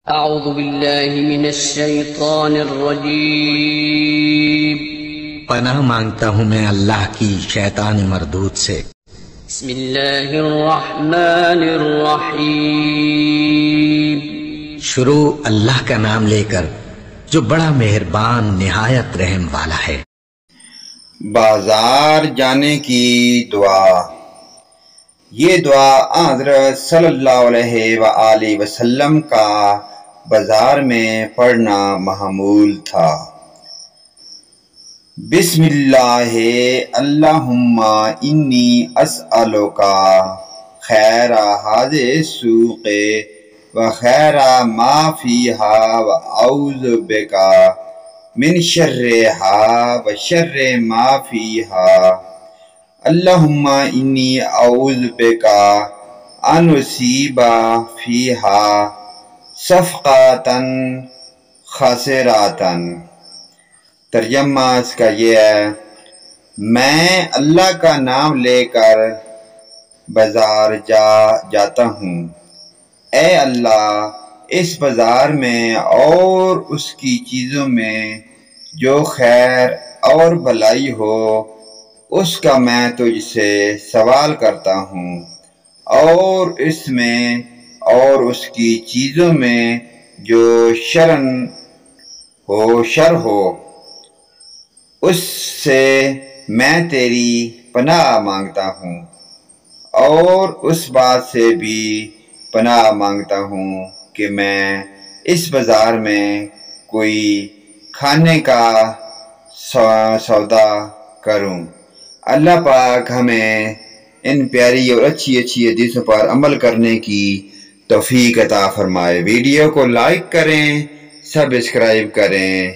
اعوذ باللہ من الشیطان الرجیم۔ پناہ مانگتا ہوں میں اللہ کی شیطان مردود سے۔ بسم اللہ الرحمن الرحیم۔ شروع اللہ کا نام لے کر جو بڑا مہربان نہایت رحم والا ہے۔ بازار جانے کی دعا۔ یہ دعا حضرت صلی اللہ علیہ وآلہ وسلم کا بازار میں پڑھنا معمول تھا۔ بسم اللہ اللہم انی اسألک خیر هذه السوق وخیر ما فیہا واعوذ بک من شرها وشر ما فیہا۔ اللہم انی اعوذ بک ان اصیب فیہا صفقاتاً خاسراتاً۔ ترجمہ اس کا یہ ہے، میں اللہ کا نام لے کر بازار جاتا ہوں، اے اللہ اس بازار میں اور اس کی چیزوں میں جو خیر اور بھلائی ہو اس کا میں تجھ سے سوال کرتا ہوں، اور اس میں اور اس کی چیزوں میں جو شر ہو اس سے میں تیری پناہ مانگتا ہوں، اور اس بات سے بھی پناہ مانگتا ہوں کہ میں اس بازار میں کوئی کھانے کا سودا کروں۔ اللہ پاک ہمیں ان پیاری اور اچھی حدیثوں پر عمل کرنے کی توفیق عطا فرمائے۔ ویڈیو کو لائک کریں، سبسکرائب کریں۔